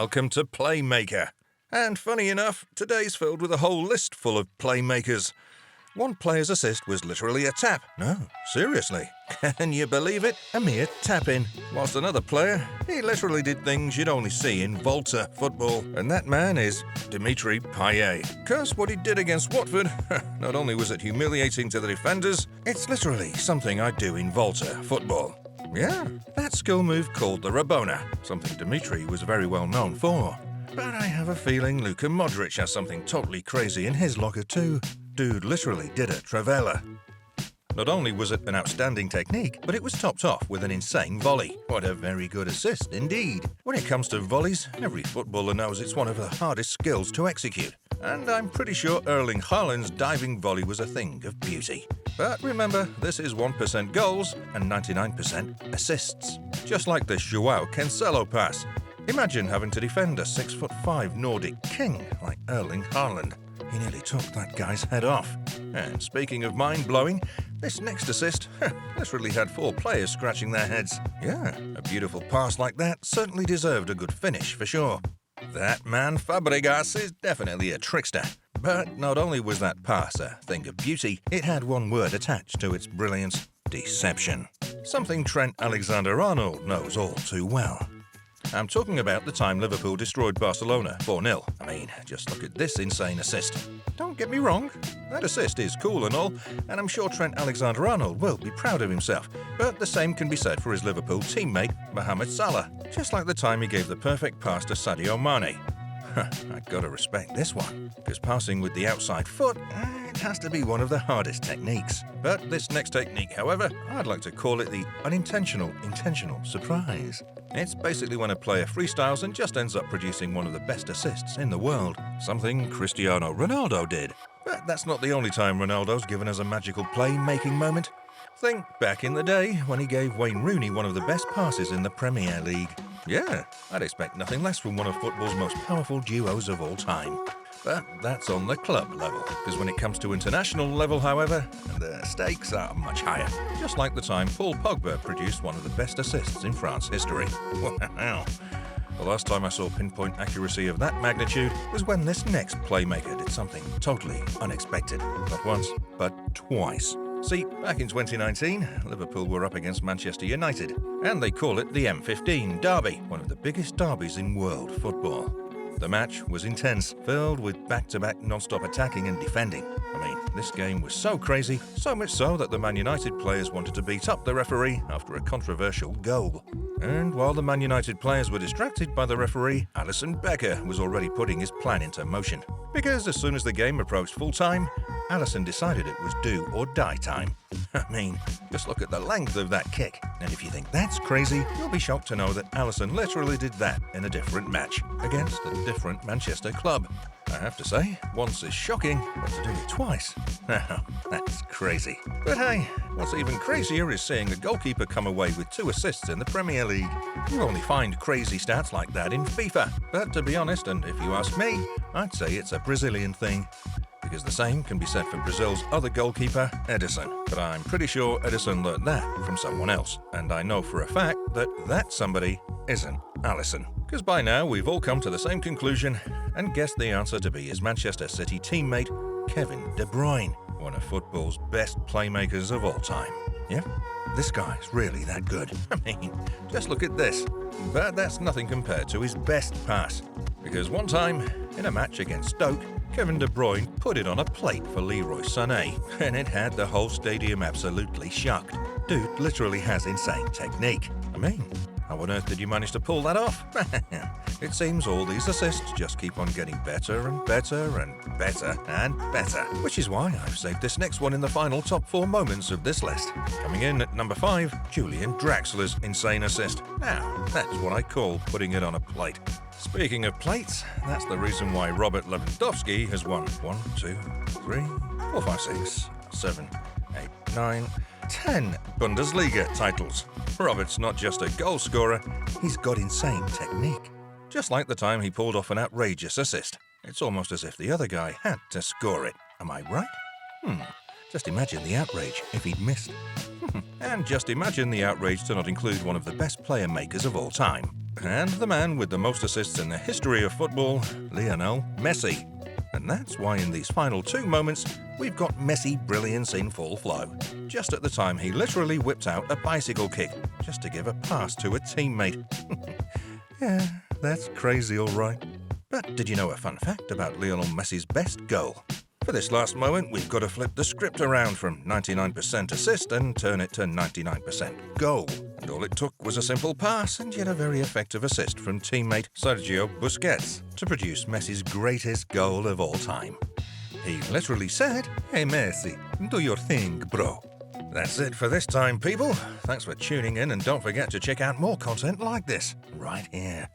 welcome to PlayMaker. And funny enough, today's filled with a whole list full of playmakers. One player's assist was literally a tap. No, seriously. Can you believe it? A mere tap-in. Whilst another player, he literally did things you'd only see in Volta football. And that man is Dimitri Payet. 'Cause what he did against Watford, not only was it humiliating to the defenders, it's literally something I do in Volta football. Yeah, that skill move called the rabona, something Dimitri was very well known for. But I have a feeling Luka Modric has something totally crazy in his locker too. Dude literally did a travela. Not only was it an outstanding technique, but it was topped off with an insane volley. What a very good assist indeed. When it comes to volleys, every footballer knows it's one of the hardest skills to execute. And I'm pretty sure Erling Haaland's diving volley was a thing of beauty. But remember, this is 1% goals and 99% assists. Just like the Joao Cancelo pass. Imagine having to defend a 6'5" Nordic king like Erling Haaland. He nearly took that guy's head off. And speaking of mind-blowing, this next assist literally had 4 players scratching their heads. Yeah, a beautiful pass like that certainly deserved a good finish for sure. That man Fabregas is definitely a trickster. But not only was that pass a thing of beauty, it had one word attached to its brilliance: deception. Something Trent Alexander-Arnold knows all too well. I'm talking about the time Liverpool destroyed Barcelona 4-0. I mean, just look at this insane assist. Don't get me wrong, that assist is cool and all, and I'm sure Trent Alexander-Arnold will be proud of himself. But the same can be said for his Liverpool teammate, Mohamed Salah. Just like the time he gave the perfect pass to Sadio Mane. I gotta respect this one, because passing with the outside foot, it has to be one of the hardest techniques. But this next technique, however, I'd like to call it the unintentional intentional surprise. It's basically when a player freestyles and just ends up producing one of the best assists in the world, something Cristiano Ronaldo did. But that's not the only time Ronaldo's given us a magical play-making moment. Think back in the day when he gave Wayne Rooney one of the best passes in the Premier League. Yeah, I'd expect nothing less from one of football's most powerful duos of all time. But that's on the club level, because when it comes to international level, however, the stakes are much higher. Just like the time Paul Pogba produced one of the best assists in France history. Wow. The last time I saw pinpoint accuracy of that magnitude was when this next playmaker did something totally unexpected. Not once, but twice. See, back in 2019, Liverpool were up against Manchester United, and they call it the M15 Derby, one of the biggest derbies in world football. The match was intense, filled with back-to-back non-stop attacking and defending. I mean, this game was so crazy, so much so that the Man United players wanted to beat up the referee after a controversial goal. And while the Man United players were distracted by the referee, Alisson was already putting his plan into motion. Because as soon as the game approached full-time, Alisson decided it was do or die time. I mean, just look at the length of that kick. And if you think that's crazy, you'll be shocked to know that Alisson literally did that in a different match, against a different Manchester club. I have to say, once is shocking, but to do it twice, now, that's crazy. But hey, what's even crazier is seeing a goalkeeper come away with 2 assists in the Premier League. You only find crazy stats like that in FIFA. But to be honest, and if you ask me, I'd say it's a Brazilian thing. Because the same can be said for Brazil's other goalkeeper, Ederson. But I'm pretty sure Ederson learned that from someone else. And I know for a fact that that somebody isn't Alisson. Because by now we've all come to the same conclusion and guessed the answer to be his Manchester City teammate, Kevin De Bruyne, one of football's best playmakers of all time. Yeah, this guy's really that good. I mean, just look at this. But that's nothing compared to his best pass. Because one time, in a match against Stoke, Kevin De Bruyne put it on a plate for Leroy Sané, and it had the whole stadium absolutely shocked. Dude literally has insane technique. I mean, how on earth did you manage to pull that off? It seems all these assists just keep on getting better and better and better and better. Which is why I've saved this next one in the final top 4 moments of this list. Coming in at number 5, Julian Draxler's insane assist. Now, that's what I call putting it on a plate. Speaking of plates, that's the reason why Robert Lewandowski has won 1, 2, 3, 4, 5, 6, 7, 8, 9, 10 Bundesliga titles. Robert's not just a goal scorer, he's got insane technique. Just like the time he pulled off an outrageous assist. It's almost as if the other guy had to score it. Am I right? Just imagine the outrage if he'd missed. And just imagine the outrage to not include one of the best player makers of all time. and the man with the most assists in the history of football, Lionel Messi. And that's why in these final 2 moments, we've got Messi brilliance in full flow. Just at the time he literally whipped out a bicycle kick, just to give a pass to a teammate. Yeah, that's crazy all right. But did you know a fun fact about Lionel Messi's best goal? For this last moment, we've got to flip the script around from 99% assist and turn it to 99% goal. And all it took was a simple pass and yet a very effective assist from teammate Sergio Busquets to produce Messi's greatest goal of all time. He literally said, "Hey Messi, do your thing, bro." That's it for this time, people. Thanks for tuning in, and don't forget to check out more content like this right here.